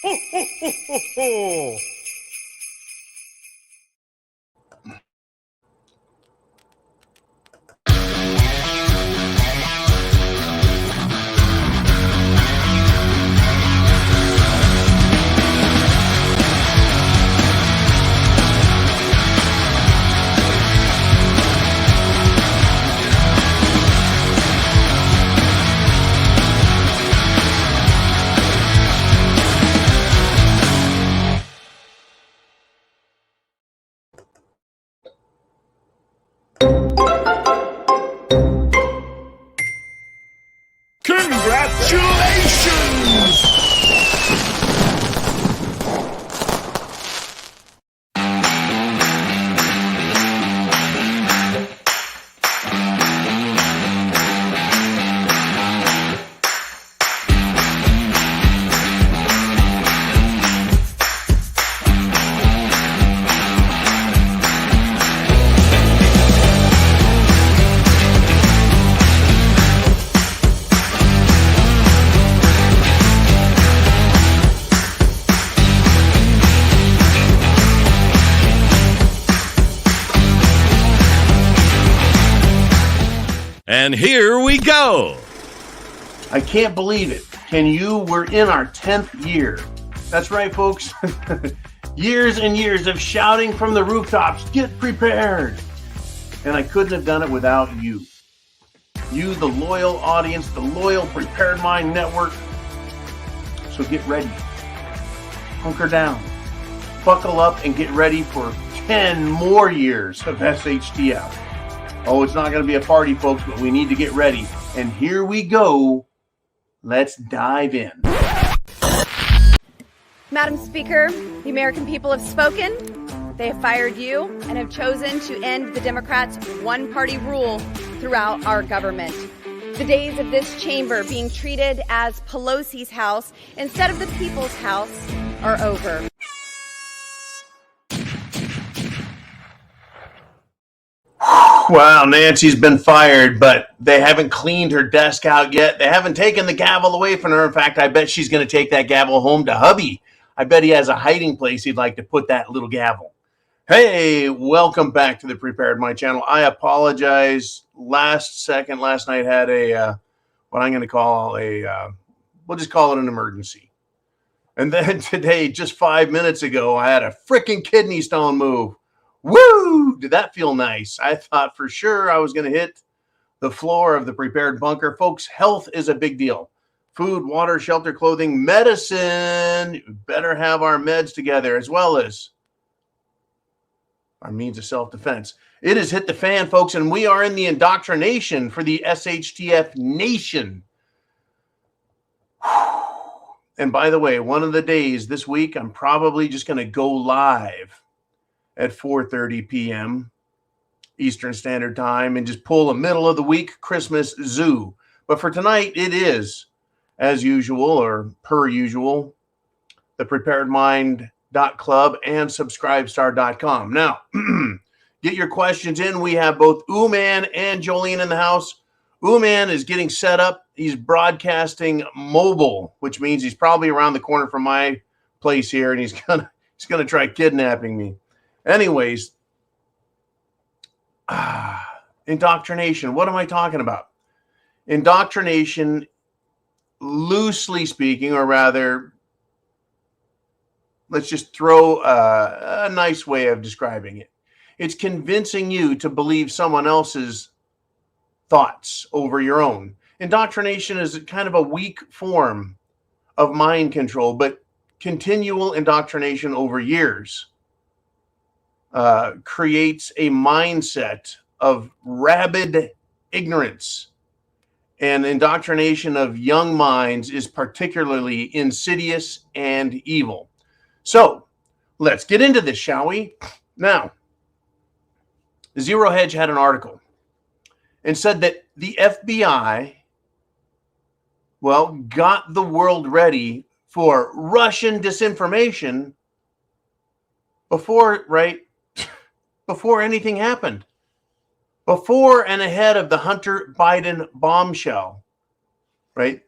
Ho, ho, ho, ho, ho. Congratulations! And here we go. I can't believe it. Can you? We're in our 10th year. That's right, folks. Years and years of shouting from the rooftops, get prepared. And I couldn't have done it without you. You, the loyal audience, the loyal Prepared Mind Network. So get ready. Hunker down. Buckle up and get ready for 10 more years of SHTF. Oh, it's not going to be a party, folks, but we need to get ready. And here we go. Let's dive in. Madam Speaker, the American people have spoken. They have fired you and have chosen to end the Democrats' one-party rule throughout our government. The days of this chamber being treated as Pelosi's house instead of the people's house are over. Wow, Nancy's been fired, but they haven't cleaned her desk out yet. They haven't taken the gavel away from her. In fact, I bet she's going to take that gavel home to hubby. I bet he has a hiding place he'd like to put that little gavel. Hey, welcome back to the Prepared Mind channel. I apologize. Last night had a, what I'm going to call we'll just call it an emergency. And then today, just 5 minutes ago, I had a freaking kidney stone move. Woo! Did that feel nice? I thought for sure I was going to hit the floor of the prepared bunker. Folks, health is a big deal. Food, water, shelter, clothing, medicine. Better have our meds together as well as our means of self-defense. It has hit the fan, folks, and we are in the indoctrination for the SHTF nation. And by the way, one of the days this week, I'm probably just going to go live at 4:30 p.m. Eastern Standard Time and just pull a middle of the week Christmas zoo. But for tonight, it is, as usual or per usual, the thepreparedmind.club and subscribestar.com. Now, get your questions in. We have both Uman and Jolene in the house. Uman is getting set up. He's broadcasting mobile, which means he's probably around the corner from my place here, and he's gonna try kidnapping me. Anyways, indoctrination. What am I talking about? Indoctrination, loosely speaking, or rather, let's just throw a nice way of describing it. It's convincing you to believe someone else's thoughts over your own. Indoctrination is kind of a weak form of mind control, but continual indoctrination over years creates a mindset of rabid ignorance. And indoctrination of young minds is particularly insidious and evil. So let's get into this, shall we? Now, Zero Hedge had an article and said that the FBI, got the world ready for Russian disinformation before anything happened. Before and ahead of the Hunter Biden bombshell, right?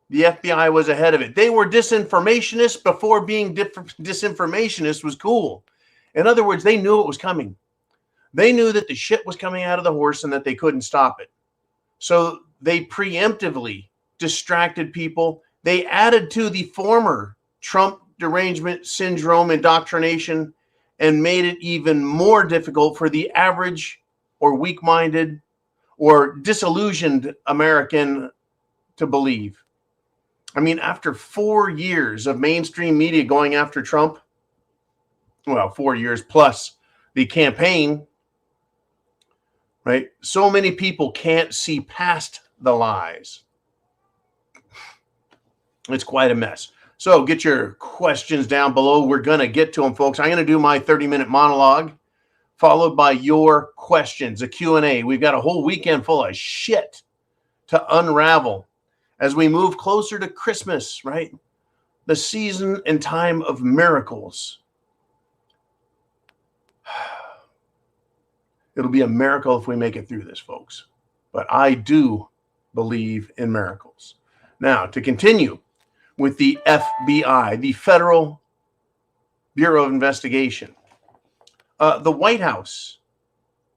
The FBI was ahead of it. They were disinformationists before being disinformationists was cool. In other words, they knew it was coming. They knew that the shit was coming out of the horse and that they couldn't stop it. So they preemptively distracted people. They added to the former Trump derangement syndrome indoctrination and made it even more difficult for the average or weak-minded or disillusioned American to believe. I mean, after 4 years of mainstream media going after Trump, well, 4 years plus the campaign, right? So many people can't see past the lies. It's quite a mess. So get your questions down below. We're going to get to them, folks. I'm going to do my 30-minute monologue, followed by your questions, a Q&A. We've got a whole weekend full of shit to unravel as we move closer to Christmas, right? The season and time of miracles. It'll be a miracle if we make it through this, folks. But I do believe in miracles. Now, to continue with the FBI, the Federal Bureau of Investigation. The White House,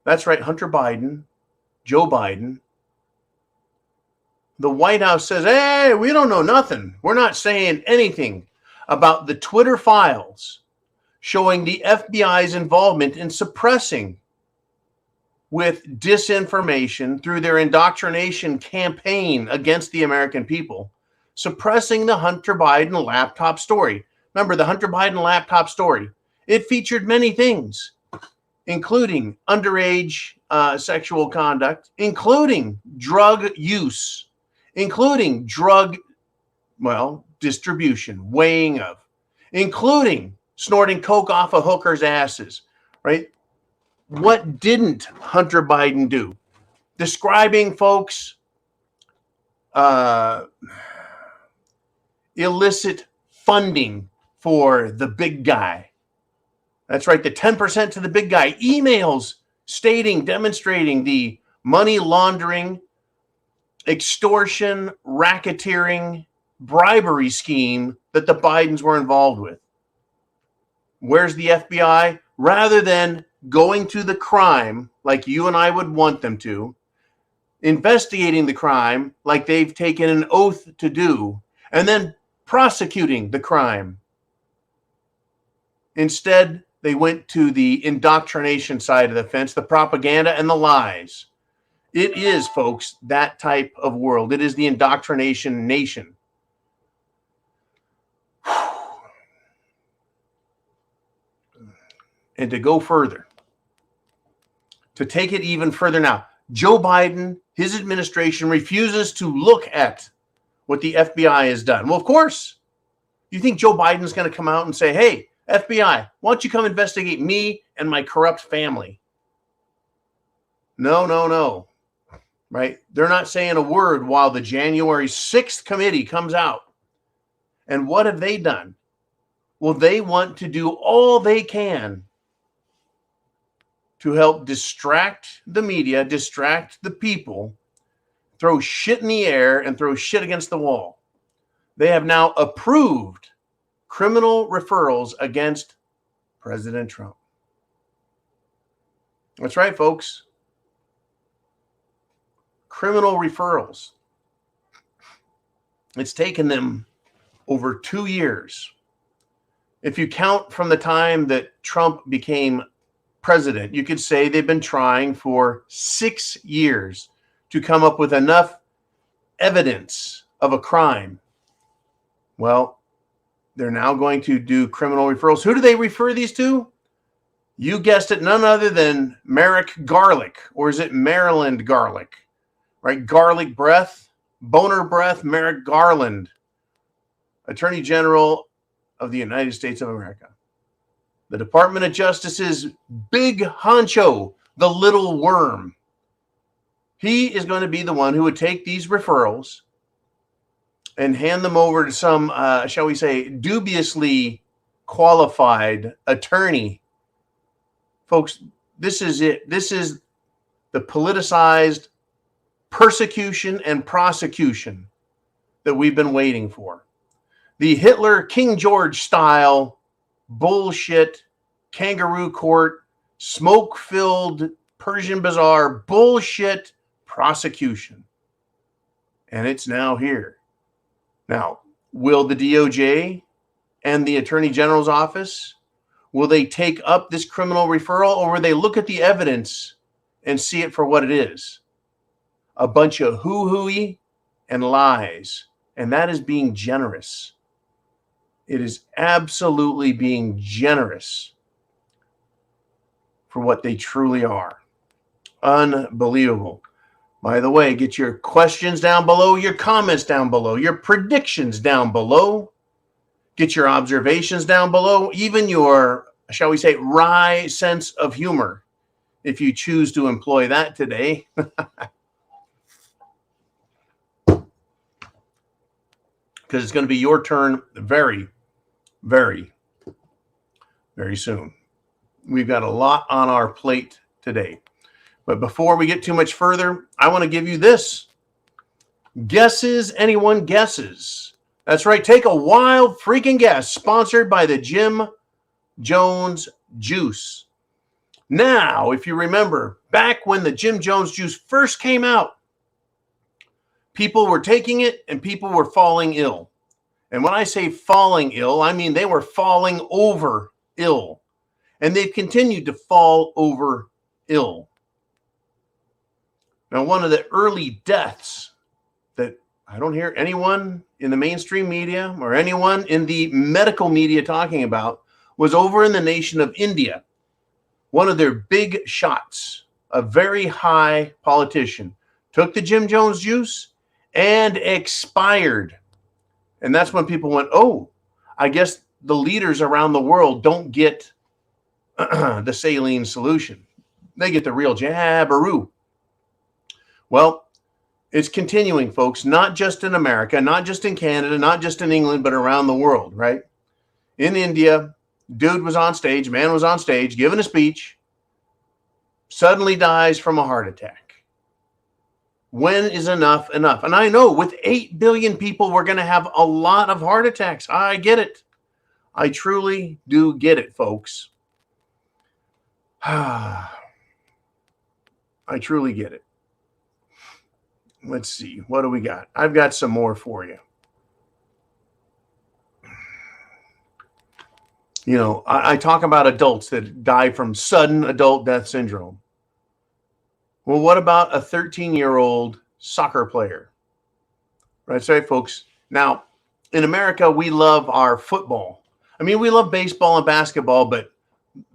that's right, Hunter Biden, Joe Biden. The White House says, hey, we don't know nothing. We're not saying anything about the Twitter files showing the FBI's involvement in suppressing with disinformation through their indoctrination campaign against the American people, suppressing the Hunter Biden laptop story. Remember, the Hunter Biden laptop story, it featured many things, including underage sexual conduct, including drug use, including drug, distribution, weighing of, including snorting coke off of hookers' asses, right? What didn't Hunter Biden do? Describing, folks, illicit funding for the big guy. That's right, the 10% to the big guy. Emails demonstrating the money laundering, extortion, racketeering, bribery scheme that the Bidens were involved with. Where's the FBI? Rather than going to the crime like you and I would want them to, investigating the crime like they've taken an oath to do, and then prosecuting the crime. Instead, they went to the indoctrination side of the fence, the propaganda and the lies. It is, folks, that type of world. It is the indoctrination nation. And to go further, to take it even further now, Joe Biden, his administration refuses to look at what the FBI has done. Well, of course, you think Joe Biden's going to come out and say, hey, FBI, why don't you come investigate me and my corrupt family? No. Right? They're not saying a word while the January 6th committee comes out. And what have they done? Well, they want to do all they can to help distract the media, distract the people, throw shit in the air and throw shit against the wall. They have now approved criminal referrals against President Trump. That's right, folks. Criminal referrals. It's taken them over 2 years. If you count from the time that Trump became president, you could say they've been trying for 6 years to come up with enough evidence of a crime. Well, they're now going to do criminal referrals. Who do they refer these to? You guessed it, none other than Merrick Garlick, or is it Maryland Garlick? Right? Garlic breath, boner breath, Merrick Garland, Attorney General of the United States of America. The Department of Justice's big honcho, the little worm. He is going to be the one who would take these referrals and hand them over to some, shall we say, dubiously qualified attorney. Folks, this is it. This is the politicized persecution and prosecution that we've been waiting for. The Hitler King George style bullshit, kangaroo court, smoke-filled Persian bazaar bullshit prosecution. And it's now here. Now, will the DOJ and the Attorney General's office, will they take up this criminal referral, or will they look at the evidence and see it for what it is? A bunch of hoo-hooey and lies. And that is being generous. It is absolutely being generous for what they truly are. Unbelievable. By the way, get your questions down below, your comments down below, your predictions down below. Get your observations down below, even your, shall we say, wry sense of humor, if you choose to employ that today. Because it's going to be your turn very, very, very soon. We've got a lot on our plate today. But before we get too much further, I want to give you this. Guesses anyone guesses. That's right. Take a wild freaking guess. Sponsored by the Jim Jones Juice. Now, if you remember, back when the Jim Jones Juice first came out, people were taking it and people were falling ill. And when I say falling ill, I mean they were falling over ill. And they've continued to fall over ill. Now, one of the early deaths that I don't hear anyone in the mainstream media or anyone in the medical media talking about was over in the nation of India. One of their big shots, a very high politician, took the Jim Jones juice and expired. And that's when people went, oh, I guess the leaders around the world don't get the saline solution. They get the real jabberoo. Well, it's continuing, folks, not just in America, not just in Canada, not just in England, but around the world, right? In India, dude was on stage, man was on stage, giving a speech, suddenly dies from a heart attack. When is enough enough? And I know with 8 billion people, we're going to have a lot of heart attacks. I get it. I truly do get it, folks. I truly get it. Let's see. What do we got? I've got some more for you. You know, I talk about adults that die from sudden adult death syndrome. Well, what about a 13-year-old soccer player? That's right, folks. Now, in America, we love our football. I mean, we love baseball and basketball, but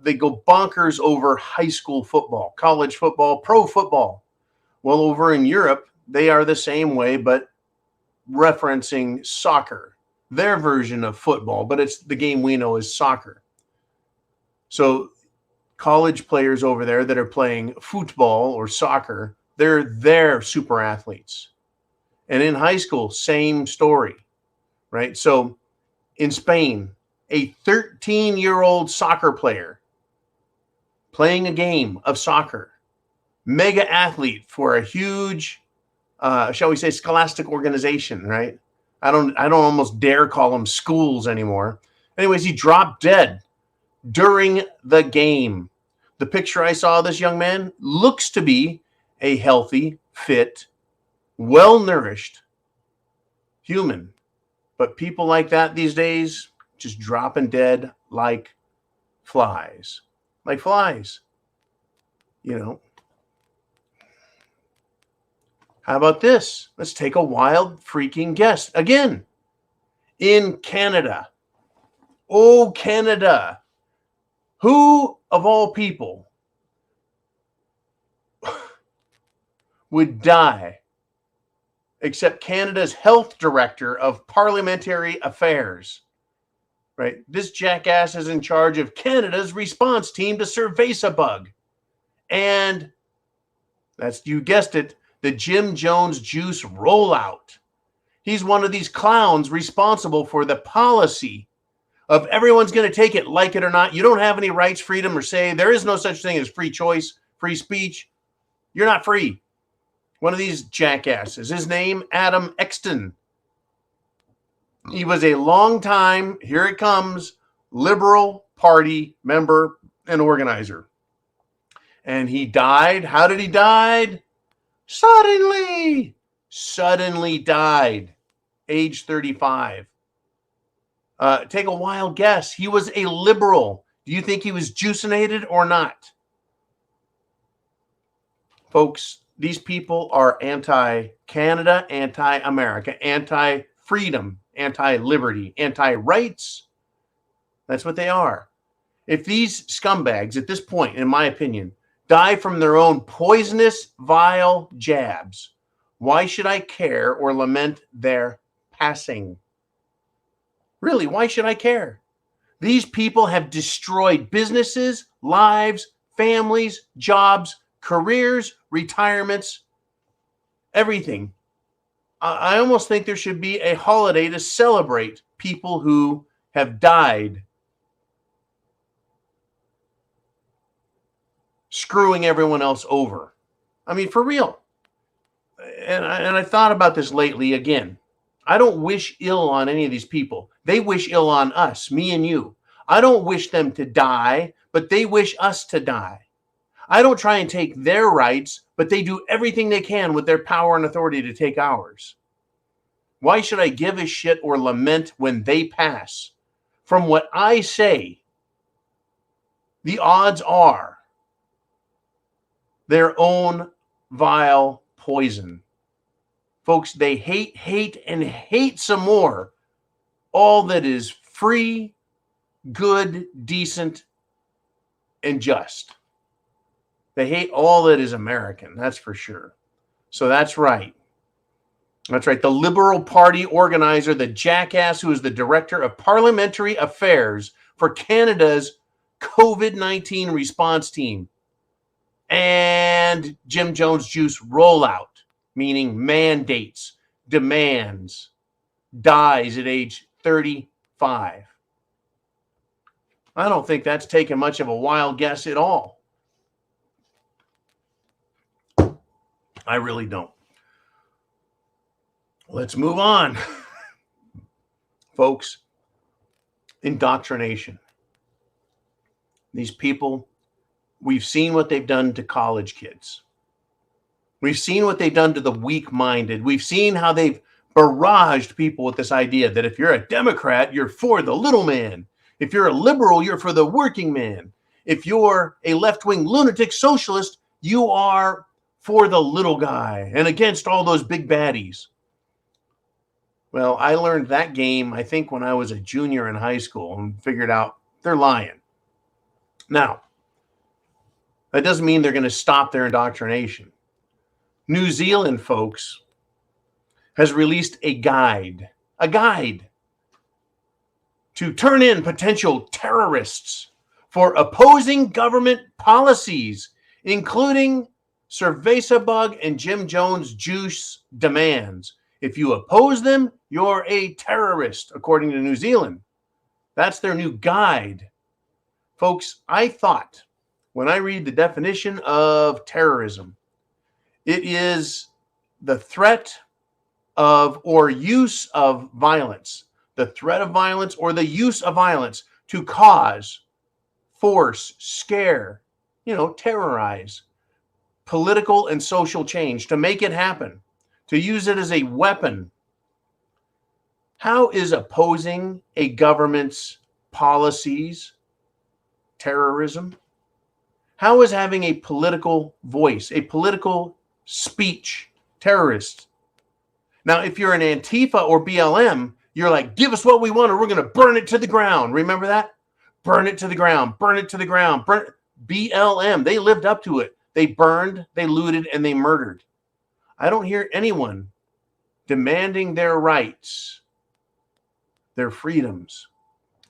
they go bonkers over high school football, college football, pro football. Well, over in Europe, they are the same way, but referencing soccer, their version of football, but it's the game we know as soccer. So college players over there that are playing football or soccer, they're super athletes. And in high school, same story, right? So in Spain, a 13-year-old soccer player playing a game of soccer, mega athlete for a huge, shall we say, scholastic organization, right? I don't almost dare call them schools anymore. Anyways, he dropped dead during the game. The picture I saw of this young man looks to be a healthy, fit, well-nourished human. But people like that these days just dropping dead like flies. Like flies. You know. How about this? Let's take a wild freaking guess. Again, in Canada. Oh, Canada. Who of all people would die except Canada's health director of parliamentary affairs? Right? This jackass is in charge of Canada's response team to Cerveza bug. And that's, you guessed it, the Jim Jones Juice rollout. He's one of these clowns responsible for the policy of everyone's going to take it, like it or not. You don't have any rights, freedom, or say. There is no such thing as free choice, free speech. You're not free. One of these jackasses. His name, Adam Exton. He was a long time, here it comes, Liberal Party member and organizer. And he died. How did he die? Suddenly died, age 35. Take a wild guess. He was a liberal. Do you think he was juicinated or not? Folks, these people are anti-Canada, anti-America, anti-freedom, anti-liberty, anti-rights. That's what they are. If these scumbags at this point, in my opinion, die from their own poisonous, vile jabs, why should I care or lament their passing? Really, why should I care? These people have destroyed businesses, lives, families, jobs, careers, retirements, everything. I almost think there should be a holiday to celebrate people who have died screwing everyone else over. I mean, for real. And I thought about this lately again. I don't wish ill on any of these people. They wish ill on us, me and you. I don't wish them to die, but they wish us to die. I don't try and take their rights, but they do everything they can with their power and authority to take ours. Why should I give a shit or lament when they pass? From what I say, the odds are their own vile poison. Folks, they hate, and hate some more all that is free, good, decent, and just. They hate all that is American, that's for sure. So that's right. That's right. The Liberal Party organizer, the jackass who is the director of parliamentary affairs for Canada's COVID-19 response team, and Jim Jones juice rollout, meaning mandates, demands, dies at age 35. I don't think that's taken much of a wild guess at all. I really don't. Let's move on. Folks, indoctrination. These people, we've seen what they've done to college kids. We've seen what they've done to the weak-minded. We've seen how they've barraged people with this idea that if you're a Democrat, you're for the little man. If you're a liberal, you're for the working man. If you're a left-wing lunatic socialist, you are for the little guy and against all those big baddies. Well, I learned that game, I think, when I was a junior in high school and figured out they're lying. Now, that doesn't mean they're going to stop their indoctrination. New Zealand, folks, has released a guide to turn in potential terrorists for opposing government policies, including Cerveza Bug and Jim Jones juice demands. If you oppose them, you're a terrorist, according to New Zealand. That's their new guide. Folks, I thought when I read the definition of terrorism, it is the threat of or use of violence, the threat of violence or the use of violence to cause, force, scare, terrorize political and social change, to make it happen, to use it as a weapon. How is opposing a government's policies terrorism? How is having a political voice, a political speech, terrorist? Now, if you're an Antifa or BLM, you're like, give us what we want or we're going to burn it to the ground. Remember that? Burn it to the ground, burn it to the ground. BLM, they lived up to it. They burned, they looted, and they murdered. I don't hear anyone demanding their rights, their freedoms.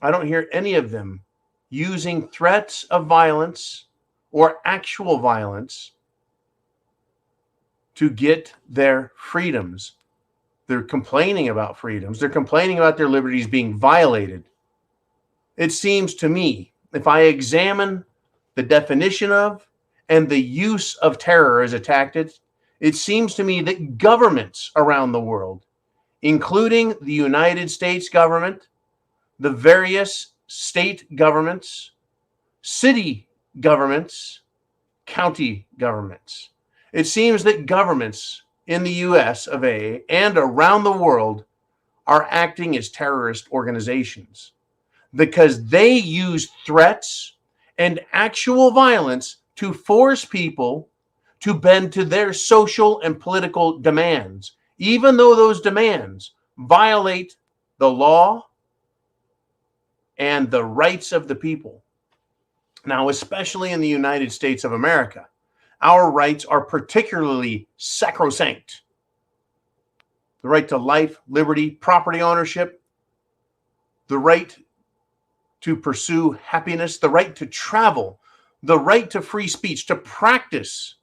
I don't hear any of them using threats of violence or actual violence to get their freedoms. They're complaining about freedoms. They're complaining about their liberties being violated. It seems to me, if I examine the definition of and the use of terror as a tactic, it seems to me that governments around the world, including the United States government, the various state governments, city governments, county governments. It seems that governments in the US of A and around the world are acting as terrorist organizations because they use threats and actual violence to force people to bend to their social and political demands, even though those demands violate the law and the rights of the people. Now, especially in the United States of America, our rights are particularly sacrosanct. The right to life, liberty, property ownership, the right to pursue happiness, the right to travel, the right to free speech, to practice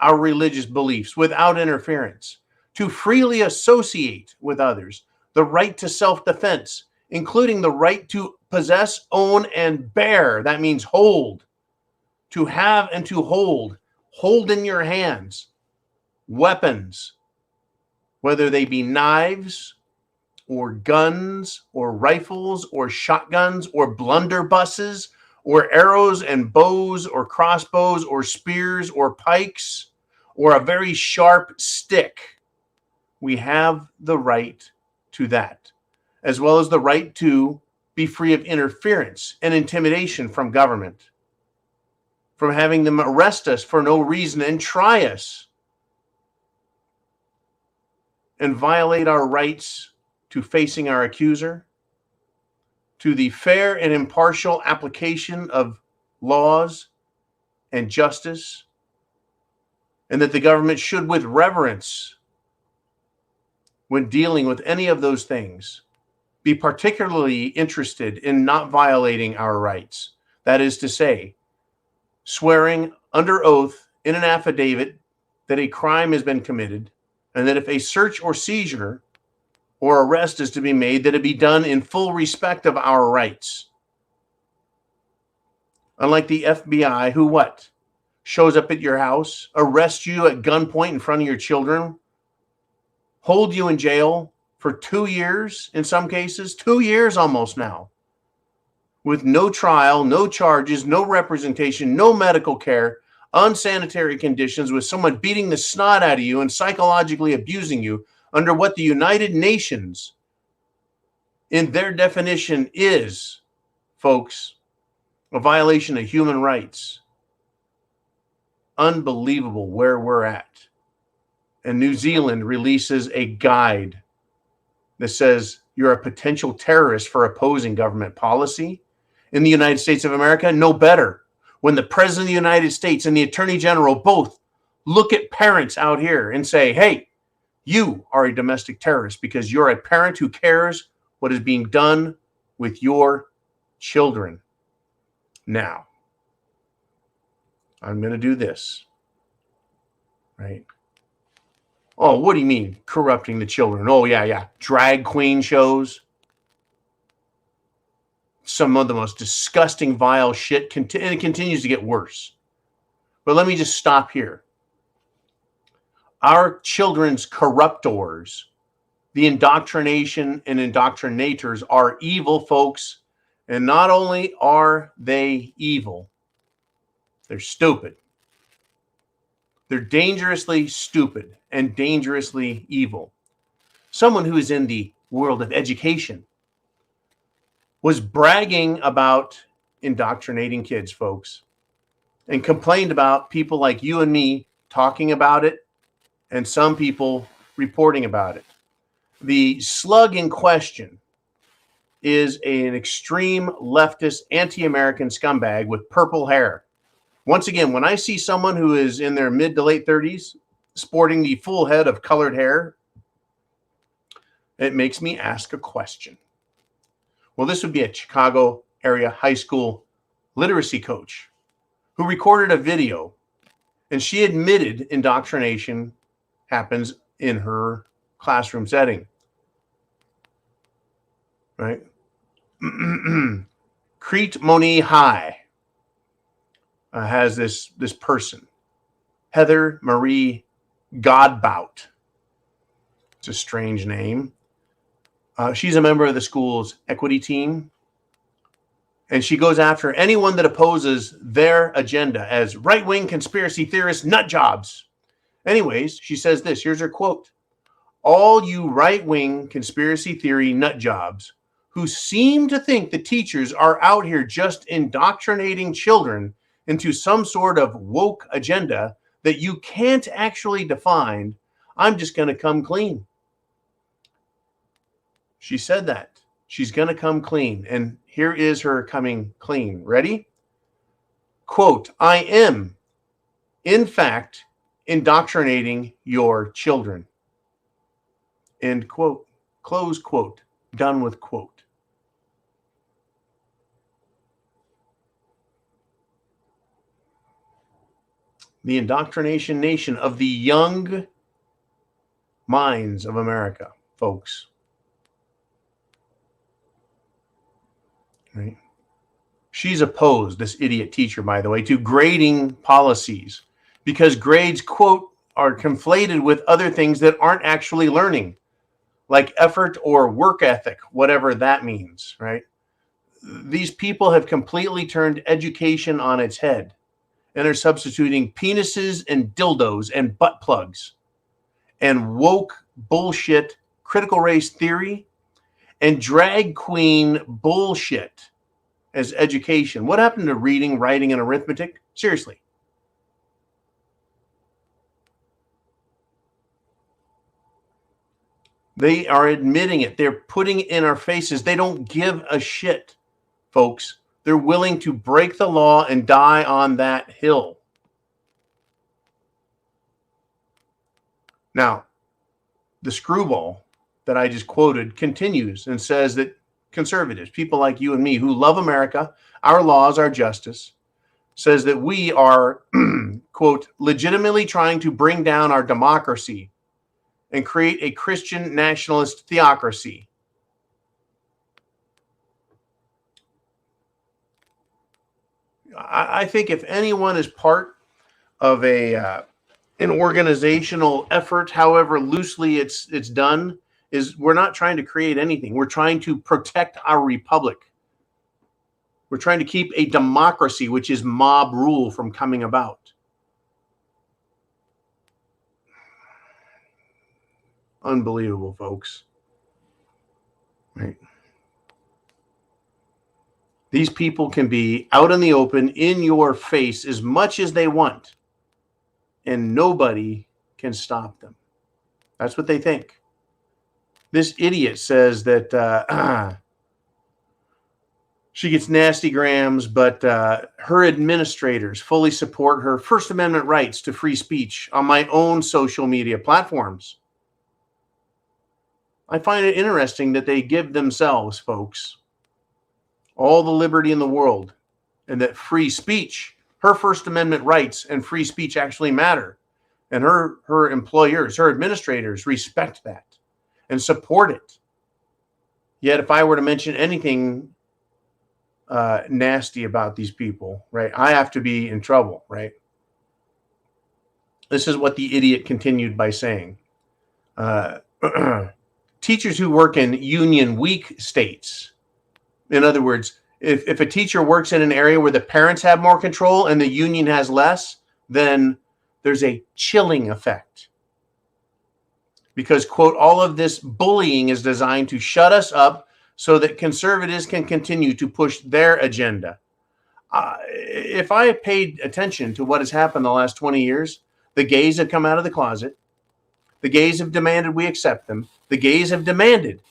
our religious beliefs without interference, to freely associate with others, the right to self-defense, including the right to possess, own, and bear. That means hold, to have and to hold in your hands weapons, whether they be knives or guns or rifles or shotguns or blunderbusses or arrows and bows or crossbows or spears or pikes or a very sharp stick. We have the right to that, as well as the right to be free of interference and intimidation from government, from having them arrest us for no reason and try us and violate our rights to facing our accuser, to the fair and impartial application of laws and justice, and that the government should, with reverence, when dealing with any of those things, be particularly interested in not violating our rights. That is to say, swearing under oath in an affidavit that a crime has been committed, and that if a search or seizure or arrest is to be made, that it be done in full respect of our rights. Unlike the FBI, who what? Shows up at your house, arrests you at gunpoint in front of your children, hold you in jail for 2 years in some cases, 2 years almost now, with no trial, no charges, no representation, no medical care, unsanitary conditions, with someone beating the snot out of you and psychologically abusing you under what the United Nations, in their definition, is, folks, a violation of human rights. Unbelievable where we're at. And New Zealand releases a guide that says you're a potential terrorist for opposing government policy. In the United States of America, no better. When the President of the United States and the Attorney General both look at parents out here and say, hey, you are a domestic terrorist because you're a parent who cares what is being done with your children. Now, I'm going to do this, right? Oh, what do you mean corrupting the children? Oh, yeah. Drag queen shows. Some of the most disgusting, vile shit, and it continues to get worse. But let me just stop here. Our children's corruptors, the indoctrination and indoctrinators, are evil, folks. And not only are they evil, they're stupid. They're dangerously stupid and dangerously evil. Someone who is in the world of education was bragging about indoctrinating kids, folks, and complained about people like you and me talking about it and some people reporting about it. The slug in question is an extreme leftist, anti-American scumbag with purple hair. Once again, when I see someone who is in their mid to late 30s sporting the full head of colored hair, it makes me ask a question. Well, this would be a Chicago area high school literacy coach who recorded a video, and she admitted indoctrination happens in her classroom setting. Right? Crete Moni High has this person, Heather Marie Godbout. It's a strange name. She's a member of the school's equity team, and she goes after anyone that opposes their agenda as right-wing conspiracy theorist nut jobs. Anyways, she says this. Here's her quote. All you right-wing conspiracy theory nut jobs who seem to think the teachers are out here just indoctrinating children into some sort of woke agenda that you can't actually define, I'm just going to come clean. She said that. She's going to come clean. And here is her coming clean. Ready? Quote, I am, in fact, indoctrinating your children. End quote. Close quote. Done with quote. The indoctrination nation of the young minds of America, folks. Right? She's opposed, this idiot teacher, by the way, to grading policies because grades, quote, are conflated with other things that aren't actually learning, like effort or work ethic, whatever that means, right? These people have completely turned education on its head and are substituting penises and dildos and butt plugs and woke bullshit critical race theory and drag queen bullshit as education. What happened to reading, writing, and arithmetic? Seriously. They are admitting it. They're putting it in our faces. They don't give a shit, folks. They're willing to break the law and die on that hill. Now, the screwball that I just quoted continues and says that conservatives, people like you and me who love America, our laws, our justice, says that we are, quote, legitimately trying to bring down our democracy and create a Christian nationalist theocracy. I think if anyone is part of an organizational effort, however loosely it's done, is we're not trying to create anything. We're trying to protect our republic. We're trying to keep a democracy, which is mob rule, from coming about. Unbelievable, folks. Right. These people can be out in the open, in your face, as much as they want, and nobody can stop them. That's what they think. This idiot says that she gets nasty grams, but her administrators fully support her First Amendment rights to free speech on my own social media platforms. I find it interesting that they give themselves, folks, all the liberty in the world, and that free speech, her First Amendment rights and free speech actually matter. And her employers, her administrators respect that and support it. Yet if I were to mention anything nasty about these people, right, I have to be in trouble, right? This is what the idiot continued by saying. Teachers who work in union weak states, in other words, if a teacher works in an area where the parents have more control and the union has less, then there's a chilling effect. Because, quote, all of this bullying is designed to shut us up so that conservatives can continue to push their agenda. If I paid attention to what has happened the last 20 years, the gays have come out of the closet. The gays have demanded we accept them. The gays have demanded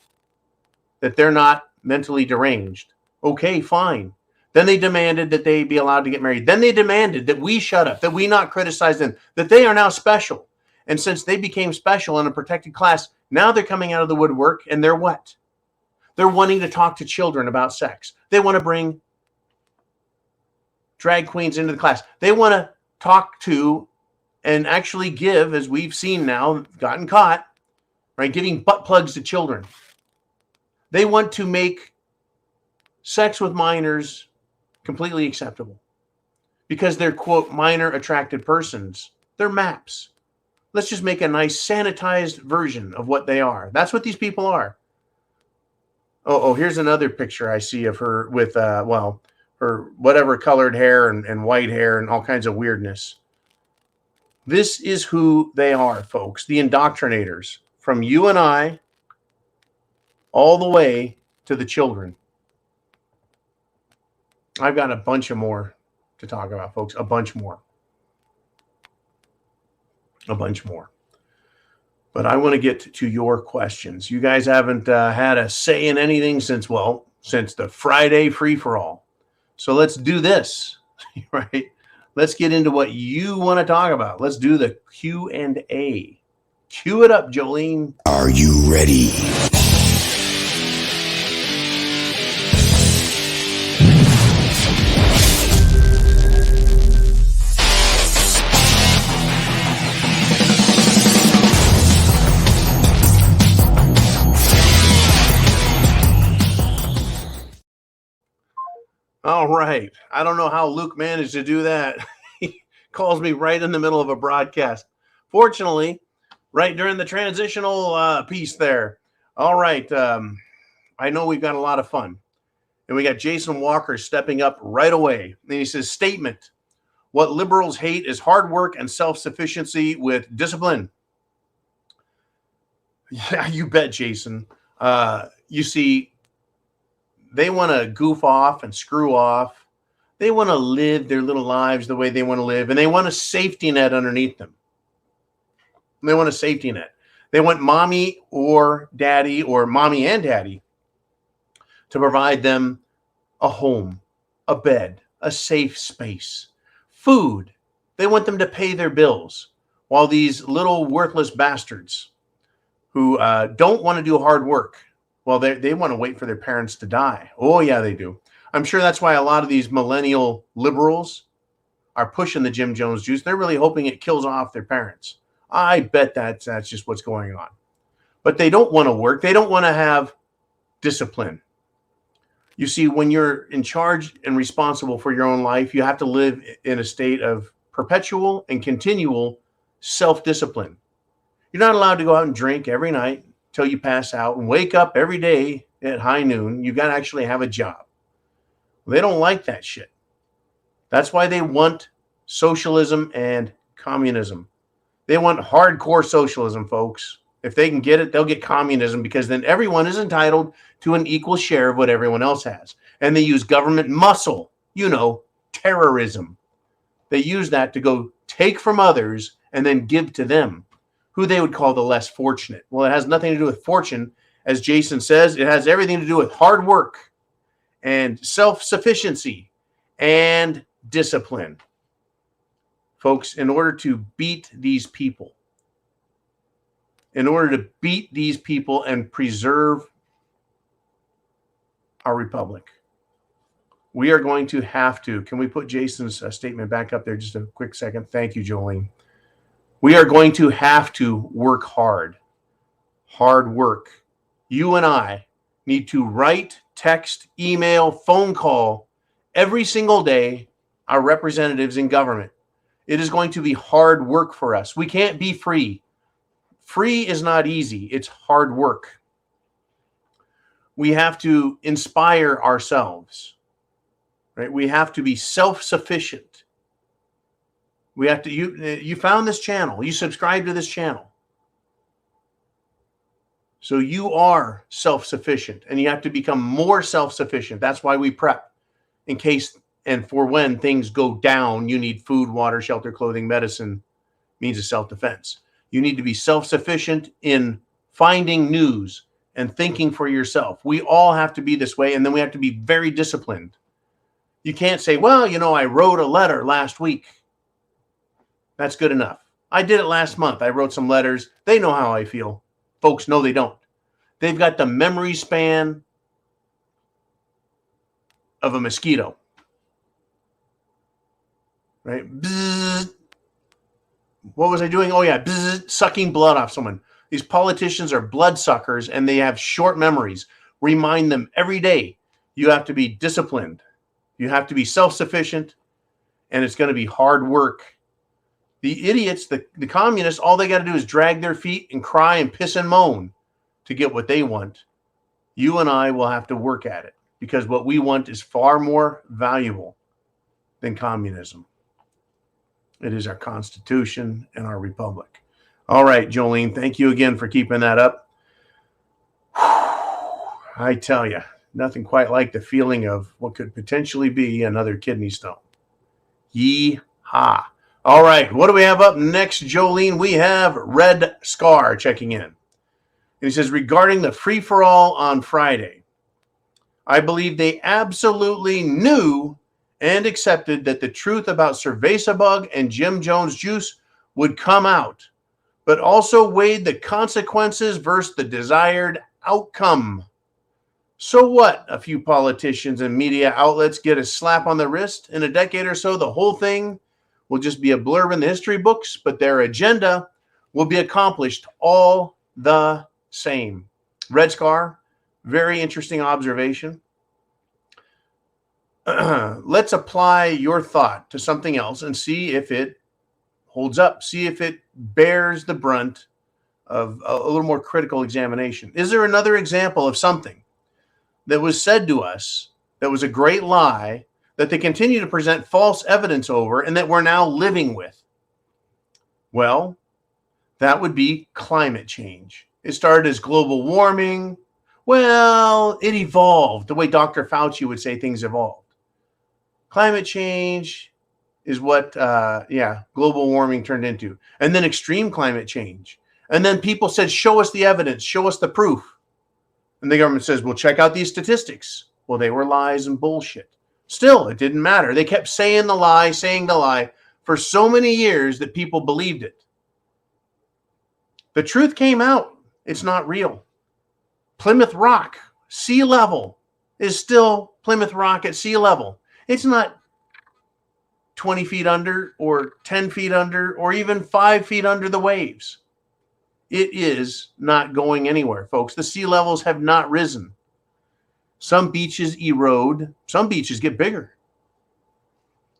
that they're not mentally deranged. Okay, fine. Then they demanded that they be allowed to get married. Then they demanded that we shut up, that we not criticize them, that they are now special. And since they became special in a protected class, now they're coming out of the woodwork, and they're what? They're wanting to talk to children about sex. They want to bring drag queens into the class. They want to talk to and actually give, as we've seen now, gotten caught, right, giving butt plugs to children. They want to make sex with minors completely acceptable because they're, quote, minor attracted persons. They're MAPs. Let's just make a nice sanitized version of what they are. That's what these people are. Oh, here's another picture I see of her with, her whatever colored hair and white hair and all kinds of weirdness. This is who they are, folks. The indoctrinators, from you and I all the way to the children. I've got a bunch of more to talk about, folks. A bunch more. But I want to get to your questions. You guys haven't had a say in anything since the Friday free-for-all. So let's do this, right? Let's get into what you want to talk about. Let's do the Q&A. Cue it up, Jolene. Are you ready? All right. I don't know how Luke managed to do that. He calls me right in the middle of a broadcast. Fortunately, right during the transitional piece there. All right. I know we've got a lot of fun. And we got Jason Walker stepping up right away. And he says, statement, what liberals hate is hard work and self-sufficiency with discipline. Yeah, you bet, Jason. You see, they want to goof off and screw off. They want to live their little lives the way they want to live. And they want a safety net underneath them. They want a safety net. They want mommy or daddy or mommy and daddy to provide them a home, a bed, a safe space, food. They want them to pay their bills, while these little worthless bastards who don't want to do hard work, well, they want to wait for their parents to die. Oh, yeah, they do. I'm sure that's why a lot of these millennial liberals are pushing the Jim Jones juice. They're really hoping it kills off their parents. I bet that's just what's going on. But they don't want to work. They don't want to have discipline. You see, when you're in charge and responsible for your own life, you have to live in a state of perpetual and continual self-discipline. You're not allowed to go out and drink every night till you pass out and wake up every day at high noon. You got to actually have a job. They don't like that shit. That's why they want socialism and communism. They want hardcore socialism, folks. If they can get it, they'll get communism, because then everyone is entitled to an equal share of what everyone else has. And they use government muscle, terrorism. They use that to go take from others and then give to them, who they would call the less fortunate. Well, it has nothing to do with fortune. As Jason says, it has everything to do with hard work and self-sufficiency and discipline. Folks, in order to beat these people, and preserve our republic, we are going to have to, can we put Jason's statement back up there just a quick second? Thank you, Jolene. We are going to have to work hard. Hard work. You and I need to write, text, email, phone call every single day our representatives in government. It is going to be hard work for us. We can't be free. Free is not easy. It's hard work. We have to inspire ourselves, right? We have to be self-sufficient. We have to, you found this channel, you subscribe to this channel. So you are self-sufficient, and you have to become more self-sufficient. That's why we prep in case and for when things go down. You need food, water, shelter, clothing, medicine, means of self-defense. You need to be self-sufficient in finding news and thinking for yourself. We all have to be this way, and then we have to be very disciplined. You can't say, well, I wrote a letter last week. That's good enough. I did it last month. I wrote some letters. They know how I feel. Folks, no, they don't. They've got the memory span of a mosquito. Right? Bzzz. What was I doing? Oh, yeah. Bzzz, sucking blood off someone. These politicians are bloodsuckers, and they have short memories. Remind them every day. You have to be disciplined. You have to be self-sufficient, and it's going to be hard work. The idiots, the communists, all they got to do is drag their feet and cry and piss and moan to get what they want. you and I will have to work at it, because what we want is far more valuable than communism. It is our Constitution and our republic. All right, Jolene, thank you again for keeping that up. I tell you, nothing quite like the feeling of what could potentially be another kidney stone. Yee-haw. All right, what do we have up next, Jolene? We have Red Scar checking in. And he says, regarding the free-for-all on Friday, I believe they absolutely knew and accepted that the truth about cerveza bug and Jim Jones juice would come out, but also weighed the consequences versus the desired outcome. So what? A few politicians and media outlets get a slap on the wrist. In a decade or so, the whole thing will just be a blurb in the history books, but their agenda will be accomplished all the same. Red Scar, very interesting observation. Let's apply your thought to something else and see if it holds up. See if it bears the brunt of a little more critical examination. Is there another example of something that was said to us that was a great lie that they continue to present false evidence over and that we're now living with? Well, that would be climate change. It started as global warming. Well, it evolved the way Dr. Fauci would say things evolved. Climate change is what, global warming turned into. And then extreme climate change. And then people said, show us the evidence, show us the proof. And the government says, well, check out these statistics. Well, they were lies and bullshit. Still, it didn't matter. They kept saying the lie for so many years that people believed it. The truth came out. It's not real. Plymouth Rock, sea level, is still Plymouth Rock at sea level. It's not 20 feet under or 10 feet under or even 5 feet under the waves. It is not going anywhere, folks. The sea levels have not risen. Some beaches erode. Some beaches get bigger.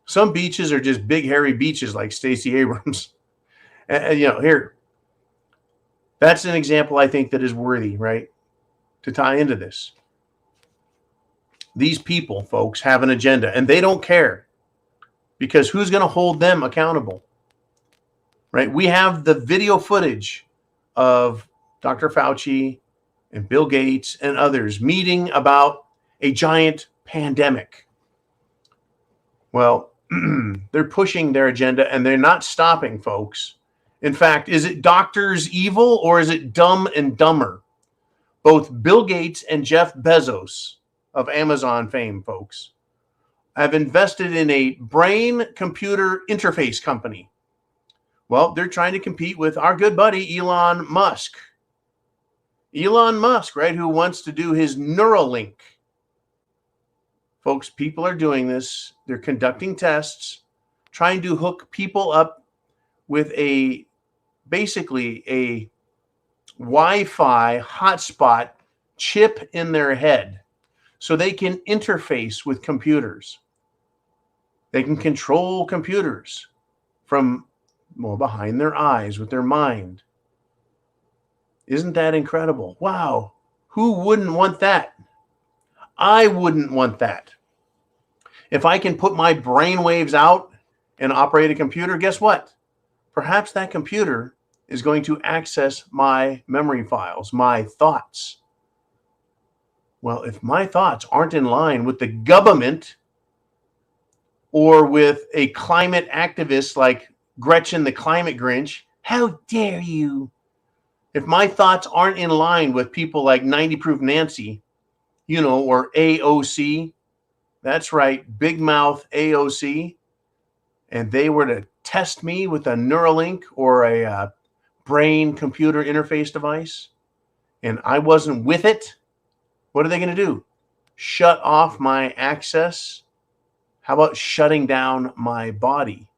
Some beaches are just big, hairy beaches like Stacey Abrams. And here, that's an example I think that is worthy, right, to tie into this. These people, folks, have an agenda, and they don't care, because who's going to hold them accountable, right? We have the video footage of Dr. Fauci and Bill Gates and others meeting about a giant pandemic. Well, they're pushing their agenda, and they're not stopping, folks. In fact, is it doctors evil or is it dumb and dumber? Both Bill Gates and Jeff Bezos of Amazon fame, folks, have invested in a brain-computer interface company. Well, they're trying to compete with our good buddy, Elon Musk. Elon Musk, right, who wants to do his Neuralink. Folks, people are doing this. They're conducting tests, trying to hook people up with basically a Wi-Fi hotspot chip in their head so they can interface with computers. They can control computers from behind their eyes with their mind. Isn't that incredible? Wow. Who wouldn't want that? I wouldn't want that. If I can put my brain waves out and operate a computer, guess what? Perhaps that computer is going to access my memory files, my thoughts. Well, if my thoughts aren't in line with the government or with a climate activist like Gretchen the Climate Grinch, how dare you? If my thoughts aren't in line with people like 90 Proof Nancy, or AOC, that's right, big mouth AOC, and they were to test me with a Neuralink or a brain computer interface device, and I wasn't with it, what are they going to do? Shut off my access? How about shutting down my body?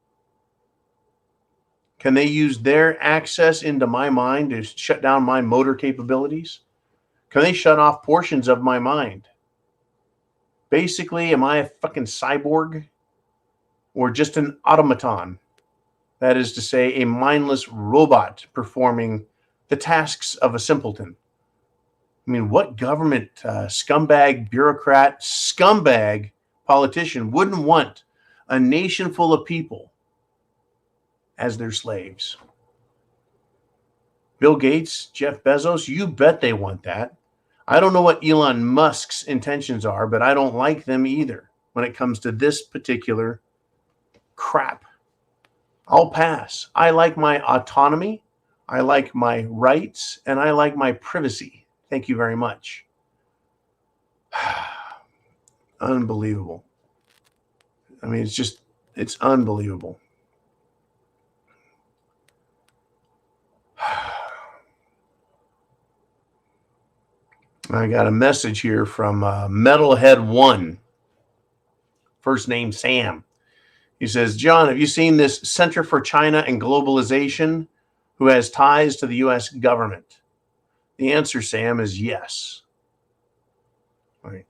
Can they use their access into my mind to shut down my motor capabilities? Can they shut off portions of my mind? Basically, am I a fucking cyborg or just an automaton? That is to say, a mindless robot performing the tasks of a simpleton. I mean, what government scumbag, bureaucrat, scumbag politician wouldn't want a nation full of people as their slaves? Bill Gates, Jeff Bezos, you bet they want that. I don't know what Elon Musk's intentions are, but I don't like them either when it comes to this particular crap. I'll pass. I like my autonomy. I like my rights, and I like my privacy. Thank you very much. Unbelievable. I mean, it's unbelievable. I got a message here from Metalhead1, first name Sam. He says, John, have you seen this Center for China and Globalization who has ties to the U.S. government? The answer, Sam, is yes. All right.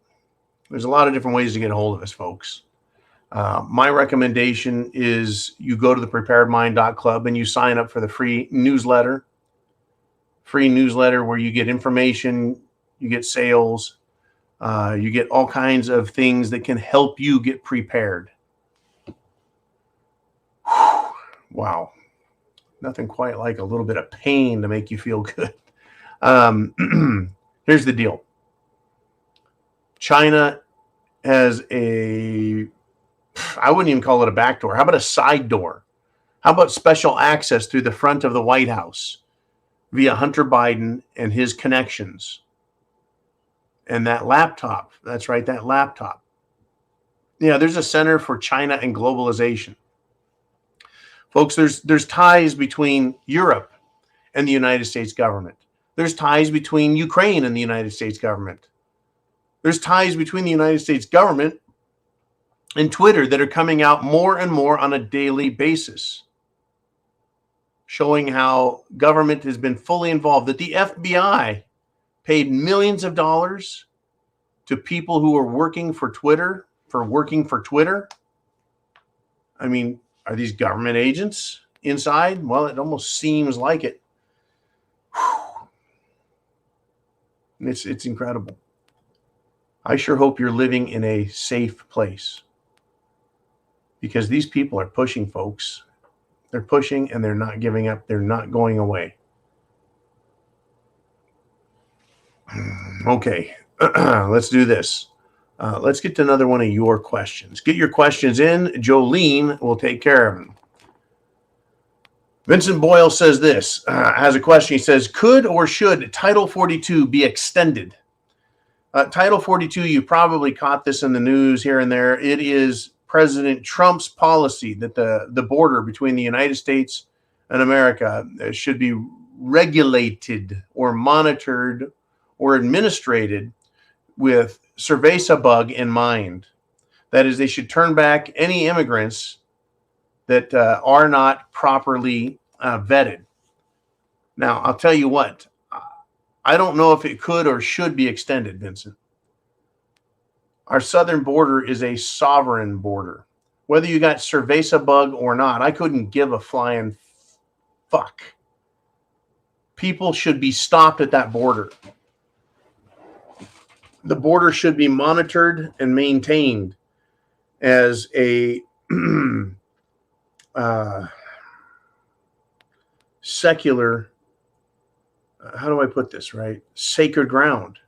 There's a lot of different ways to get a hold of us, folks. My recommendation is you go to thepreparedmind.club and you sign up for the free newsletter where you get information, you get sales, you get all kinds of things that can help you get prepared. Wow. Nothing quite like a little bit of pain to make you feel good. Here's the deal. China has I wouldn't even call it a back door. How about a side door? How about special access through the front of the White House via Hunter Biden and his connections? And that laptop, that's right, that laptop. Yeah, there's a Center for China and Globalization. Folks, there's ties between Europe and the United States government. There's ties between Ukraine and the United States government. There's ties between the United States government and Twitter that are coming out more and more on a daily basis, showing how government has been fully involved, that the FBI paid millions of dollars to people who are working for Twitter. I mean, are these government agents inside? Well, it almost seems like it. It's incredible. I sure hope you're living in a safe place, because these people are pushing, folks. They're pushing and they're not giving up. They're not going away. Okay, let's do this. Let's get to another one of your questions. Get your questions in. Jolene will take care of them. Vincent Boyle says this, has a question. He says, could or should Title 42 be extended? Title 42, you probably caught this in the news here and there. It is President Trump's policy that the border between the United States and America should be regulated or monitored or administrated with cerveza bug in mind. That is, they should turn back any immigrants that are not properly vetted. Now, I'll tell you what, I don't know if it could or should be extended, Vincent. Our southern border is a sovereign border. Whether you got cerveza bug or not, I couldn't give a flying fuck. People should be stopped at that border. The border should be monitored and maintained as a secular, how do I put this right? Sacred ground.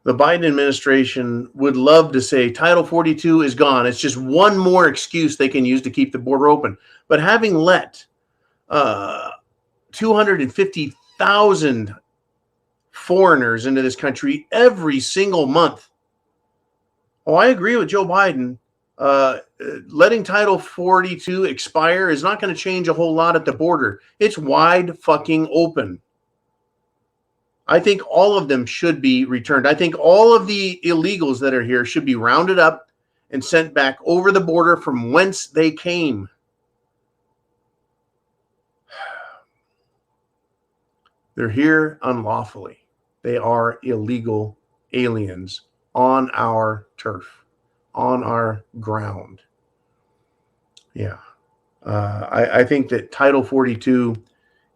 The Biden administration would love to say Title 42 is gone. It's just one more excuse they can use to keep the border open. But having let 250,000 foreigners into this country every single month. Oh, I agree with Joe Biden. Letting Title 42 expire is not going to change a whole lot at the border. It's wide fucking open. I think all of them should be returned. I think all of the illegals that are here should be rounded up and sent back over the border from whence they came. They're here unlawfully. They are illegal aliens on our turf, on our ground. Yeah. I think that Title 42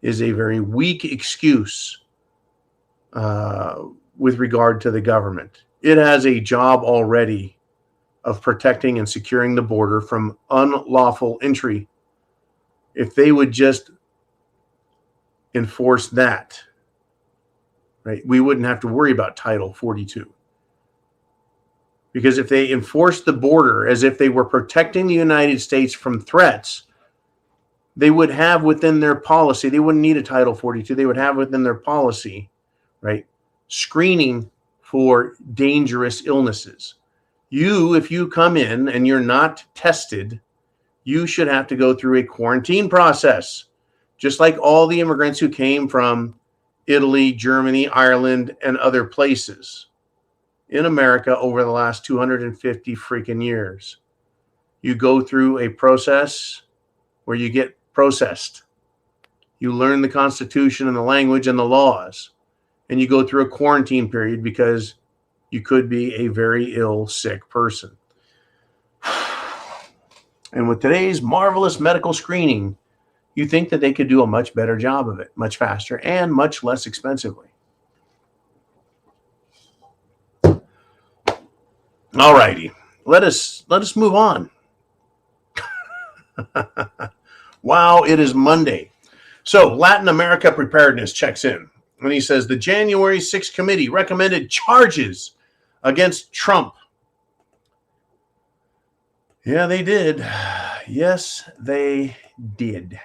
is a very weak excuse with regard to the government. It has a job already of protecting and securing the border from unlawful entry. If they would just enforce that, right, we wouldn't have to worry about Title 42. Because if they enforced the border as if they were protecting the United States from threats, they would have within their policy, they wouldn't need a Title 42, they would have within their policy, right, screening for dangerous illnesses. If you come in and you're not tested, you should have to go through a quarantine process, just like all the immigrants who came from Italy, Germany, Ireland, and other places in America over the last 250 freaking years. You go through a process where you get processed. You learn the Constitution and the language and the laws, and you go through a quarantine period because you could be a very ill, sick person. And with today's marvelous medical screening, you think that they could do a much better job of it, much faster and much less expensively. All righty, let us move on. Wow, it is Monday. So Latin America Preparedness checks in, and he says the January 6th committee recommended charges against Trump. Yeah, they did. Yes, they did.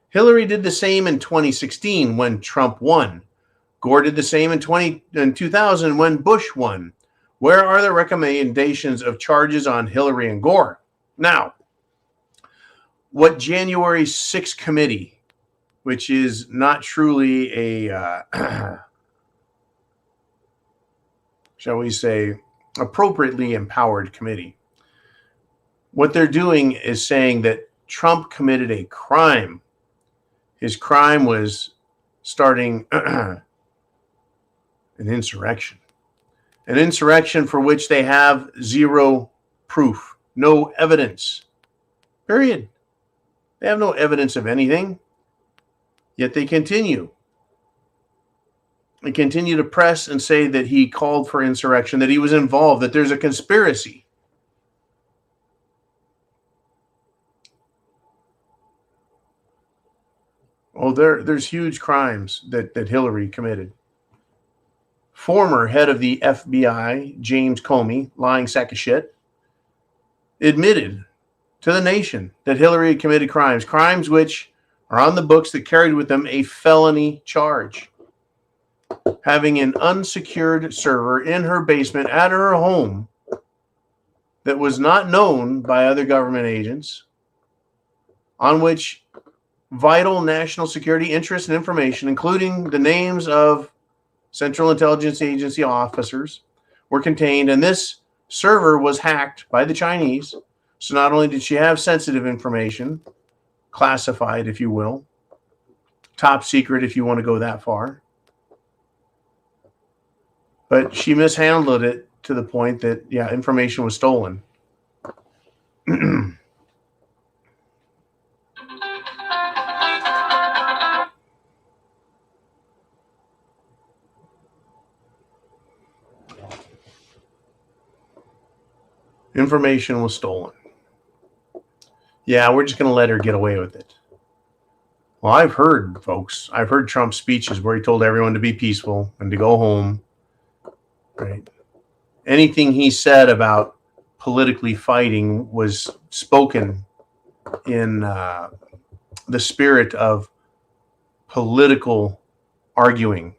Hillary did the same in 2016 when Trump won. Gore did the same in 2000 when Bush won. Where are the recommendations of charges on Hillary and Gore? Now, what January 6th committee, which is not truly a, shall we say, appropriately empowered committee, what they're doing is saying that Trump committed a crime. His crime was starting an insurrection. An insurrection for which they have zero proof, no evidence. Period. They have no evidence of anything. Yet they continue. They continue to press and say that he called for insurrection, that he was involved, that there's a conspiracy. Oh, there's huge crimes that Hillary committed. Former head of the FBI, James Comey, lying sack of shit, admitted to the nation that Hillary had committed crimes which are on the books that carried with them a felony charge. Having an unsecured server in her basement at her home that was not known by other government agents, on which vital national security interests and information, including the names of Central Intelligence Agency officers, were contained, and this server was hacked by the Chinese. So not only did she have sensitive information, classified, if you will, top secret if you want to go that far, but she mishandled it to the point that, yeah, information was stolen. Information was stolen. Yeah, we're just going to let her get away with it. Well, I've heard Trump's speeches where he told everyone to be peaceful and to go home. Right? Anything he said about politically fighting was spoken in the spirit of political arguing.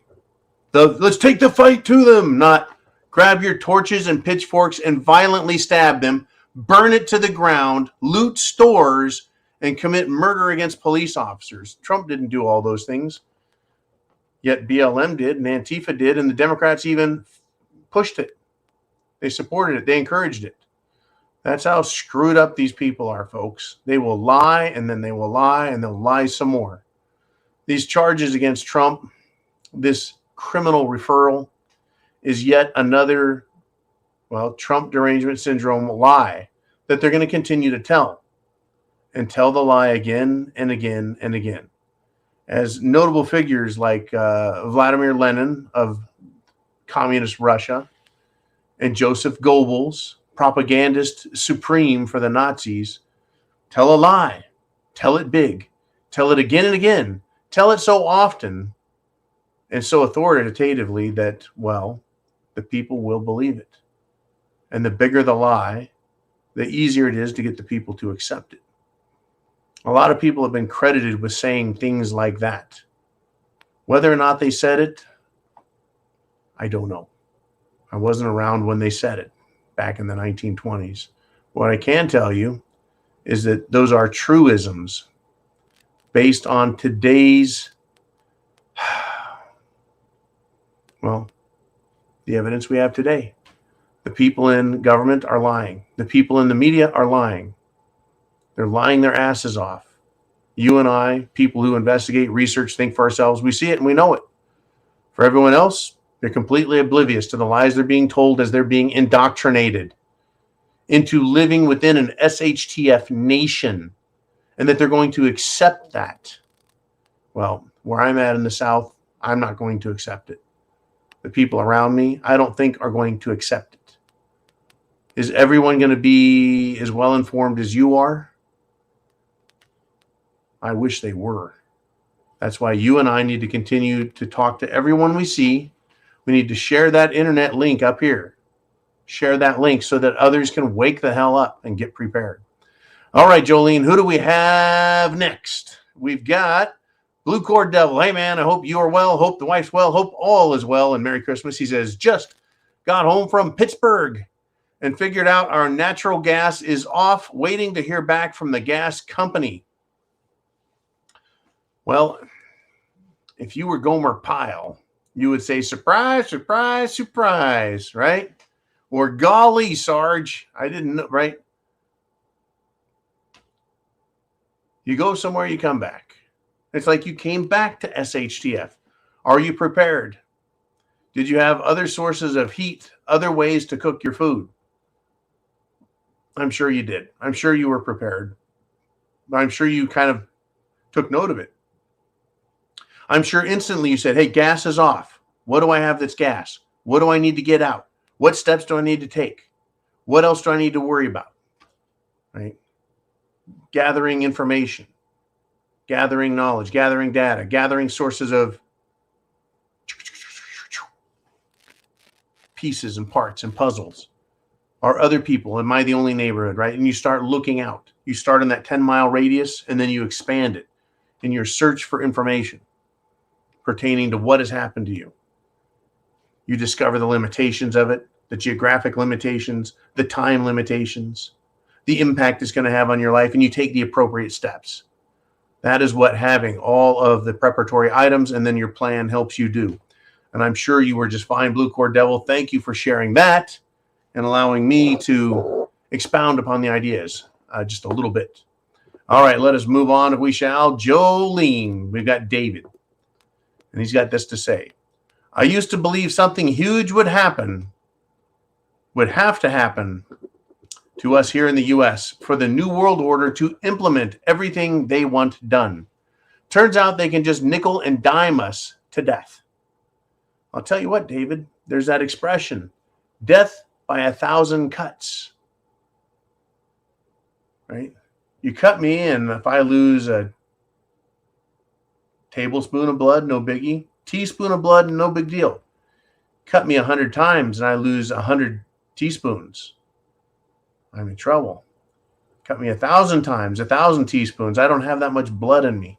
Let's take the fight to them, not grab your torches and pitchforks and violently stab them, burn it to the ground, loot stores, and commit murder against police officers. Trump didn't do all those things. Yet BLM did, and Antifa did, and the Democrats even pushed it. They supported it. They encouraged it. That's how screwed up these people are, folks. They will lie, and then they will lie, and they'll lie some more. These charges against Trump, this criminal referral, is yet another, Trump derangement syndrome lie that they're going to continue to tell, and tell the lie again and again and again. as notable figures like Vladimir Lenin of communist Russia and Joseph Goebbels, propagandist supreme for the Nazis, tell a lie, tell it big, tell it again and again, tell it so often and so authoritatively that, well, the people will believe it. And the bigger the lie, the easier it is to get the people to accept it. A lot of people have been credited with saying things like that. Whether or not they said it, I don't know. I wasn't around when they said it back in the 1920s. What I can tell you is that those are truisms based on today's, well, the evidence we have today. The people in government are lying. The people in the media are lying. They're lying their asses off. You and I, people who investigate, research, think for ourselves, we see it and we know it. For everyone else, they're completely oblivious to the lies they're being told as they're being indoctrinated into living within an SHTF nation, and that they're going to accept that. Well, where I'm at in the South, I'm not going to accept it. The people around me, I don't think are going to accept it. Is everyone going to be as well informed as you are? I wish they were. That's why you and I need to continue to talk to everyone we see. We need to share that internet link up here. Share that link so that others can wake the hell up and get prepared. All right, Jolene, who do we have next? We've got Blue Cord Devil. Hey, man, I hope you are well. Hope the wife's well. Hope all is well. And Merry Christmas. He says, just got home from Pittsburgh and figured out our natural gas is off, waiting to hear back from the gas company. Well, if you were Gomer Pyle, you would say, surprise, surprise, surprise, right? Or golly, Sarge, I didn't know, right? You go somewhere, you come back. It's like you came back to SHTF. Are you prepared? Did you have other sources of heat, other ways to cook your food? I'm sure you did. I'm sure you were prepared. I'm sure you kind of took note of it. I'm sure instantly you said, hey, gas is off. What do I have that's gas? What do I need to get out? What steps do I need to take? What else do I need to worry about? Right? Gathering information, gathering knowledge, gathering data, gathering sources of pieces and parts and puzzles. Are other people? Am I the only neighborhood, right? And you start looking out. You start in that 10-mile radius, and then you expand it in your search for information pertaining to what has happened to you. You discover the limitations of it, the geographic limitations, the time limitations, the impact it's going to have on your life, and you take the appropriate steps. That is what having all of the preparatory items and then your plan helps you do. And I'm sure you were just fine, Blue Cord Devil. Thank you for sharing that and allowing me to expound upon the ideas just a little bit. All right, let us move on if we shall. Jolene, we've got David, and he's got this to say. I used to believe something huge would have to happen to us here in the U.S. for the New World Order to implement everything they want done. Turns out they can just nickel and dime us to death. I'll tell you what, David, there's that expression, death by 1,000 cuts. Right? You cut me in, if I lose a tablespoon of blood, no biggie. Teaspoon of blood, no big deal. Cut me 100 times and I lose 100 teaspoons. I'm in trouble. Cut me 1,000 times, 1,000 teaspoons. I don't have that much blood in me,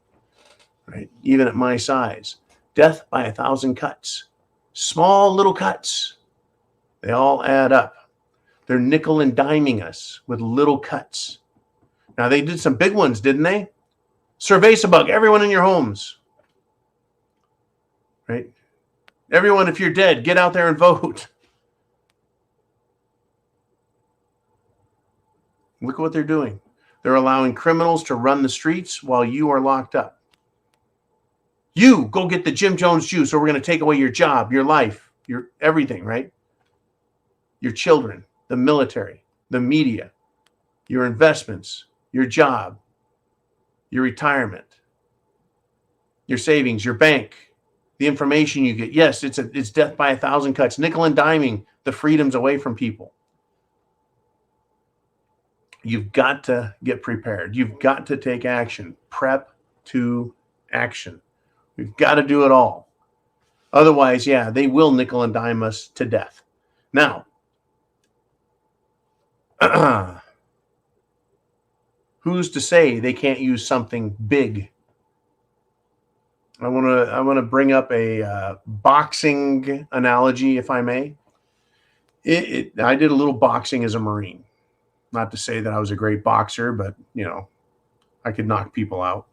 right? Even at my size. Death by 1,000 cuts. Small little cuts. They all add up. They're nickel and diming us with little cuts. Now, they did some big ones, didn't they? Cerveza-bug, everyone in your homes. Right? Everyone, if you're dead, get out there and vote. Look at what they're doing. They're allowing criminals to run the streets while you are locked up. You go get the Jim Jones juice, or we're going to take away your job, your life, your everything, right? Your children, the military, the media, your investments, your job, your retirement. your savings, your bank, the information you get. Yes, it's death by 1,000 cuts. Nickel and diming the freedoms away from people. You've got to get prepared. You've got to take action. Prep to action. We've got to do it all. Otherwise, yeah, they will nickel and dime us to death. Now, who's to say they can't use something big? I want to bring up a boxing analogy, if I may. I did a little boxing as a Marine. Not to say that I was a great boxer, but, I could knock people out.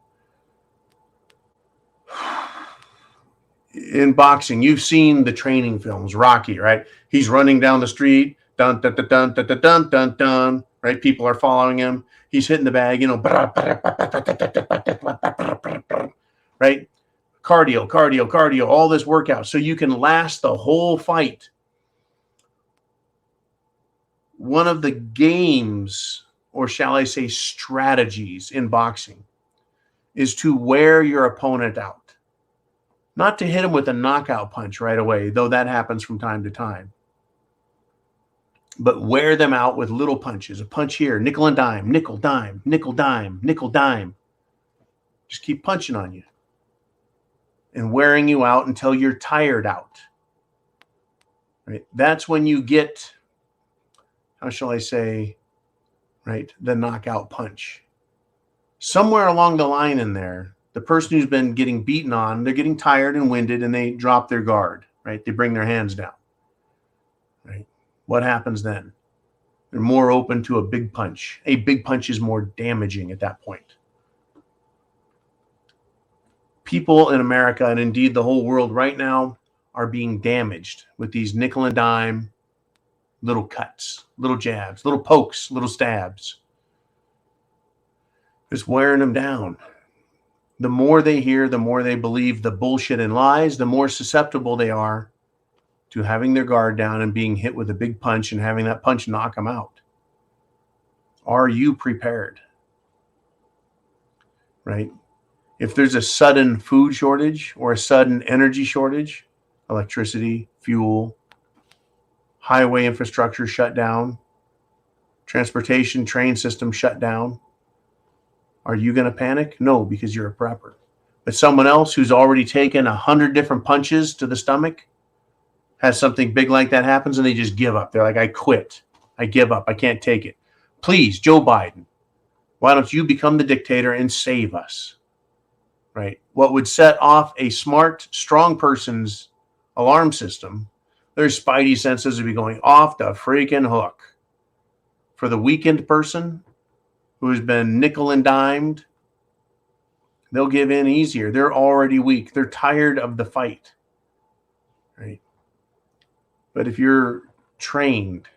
In boxing, you've seen the training films, Rocky, right? He's running down the street, dun, dun, dun, dun, dun, dun, dun, dun, right? People are following him. He's hitting the bag, right? Cardio, all this workout. So you can last the whole fight. One of the games, or shall I say strategies in boxing, is to wear your opponent out. Not to hit him with a knockout punch right away, though that happens from time to time. But wear them out with little punches. A punch here, nickel and dime, nickel, dime, nickel, dime, nickel, dime. Just keep punching on you. And wearing you out until you're tired out. Right? That's when you get, how shall I say, right, the knockout punch. Somewhere along the line in there, the person who's been getting beaten on, they're getting tired and winded, and they drop their guard, right? They bring their hands down, right? What happens then? They're more open to a big punch. A big punch is more damaging at that point. People in America, and indeed the whole world right now, are being damaged with these nickel and dime little cuts, little jabs, little pokes, little stabs. Just wearing them down. The more they hear, the more they believe the bullshit and lies, the more susceptible they are to having their guard down and being hit with a big punch and having that punch knock them out. Are you prepared? Right? If there's a sudden food shortage or a sudden energy shortage, electricity, fuel, highway infrastructure shut down, transportation, train system shut down, are you going to panic? No, because you're a prepper. But someone else who's already taken 100 different punches to the stomach has something big like that happens and they just give up. They're like, I quit. I give up. I can't take it. Please, Joe Biden, why don't you become the dictator and save us? Right? What would set off a smart, strong person's alarm system, their spidey senses would be going off the freaking hook. For the weakened person who has been nickel and dimed, they'll give in easier. They're already weak. They're tired of the fight. Right? But if you're trained,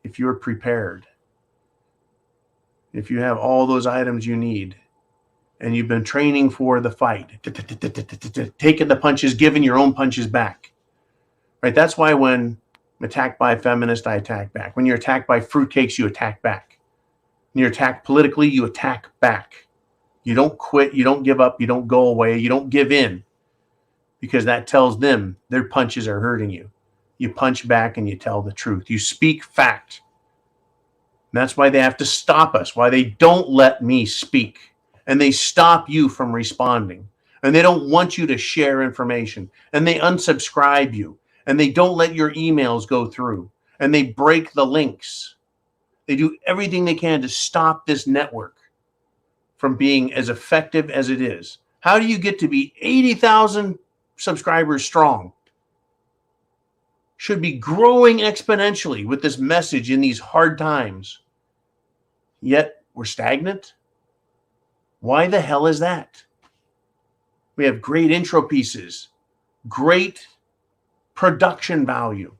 if you're prepared, if you have all those items you need, and you've been training for the fight, taking the punches, giving your own punches back. Right? That's why when I'm attacked by a feminist, I attack back. When you're attacked by fruitcakes, you attack back. When you're attacked politically, you attack back. You don't quit. You don't give up. You don't go away. You don't give in, because that tells them their punches are hurting you. You punch back and you tell the truth. You speak fact. And that's why they have to stop us, why they don't let me speak. And they stop you from responding. And they don't want you to share information. And they unsubscribe you. And they don't let your emails go through. And they break the links. They do everything they can to stop this network from being as effective as it is. How do you get to be 80,000 subscribers strong? Should be growing exponentially with this message in these hard times. Yet we're stagnant. Why the hell is that? We have great intro pieces, great production value.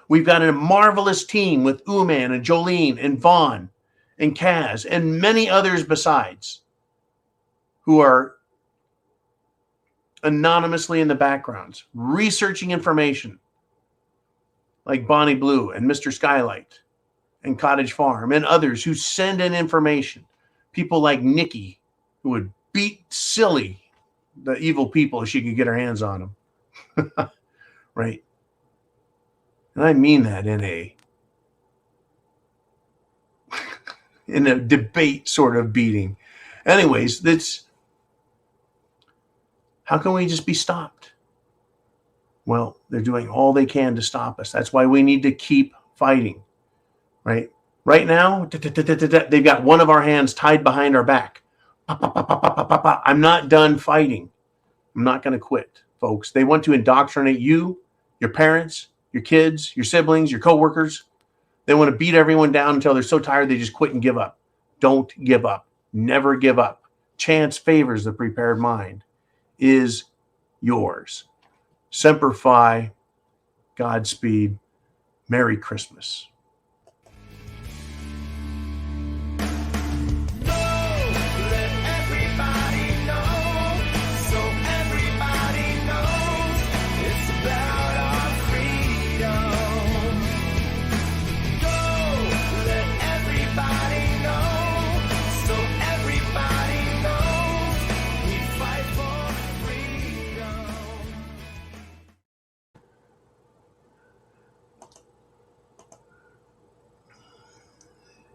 We've got a marvelous team with Uman and Jolene and Vaughn and Kaz and many others besides who are anonymously in the backgrounds, researching information like Bonnie Blue and Mr. Skylight and Cottage Farm and others who send in information. People like Nikki, who would beat silly the evil people if she could get her hands on them. Right? And I mean that in a debate sort of beating. Anyways, how can we just be stopped? Well, they're doing all they can to stop us. That's why we need to keep fighting, right? Right now, they've got one of our hands tied behind our back. I'm not done fighting. I'm not going to quit, folks. They want to indoctrinate you, your parents, your kids, your siblings, your coworkers. They want to beat everyone down until they're so tired they just quit and give up. Don't give up. Never give up. Chance favors the prepared mind is yours. Semper Fi, Godspeed, Merry Christmas.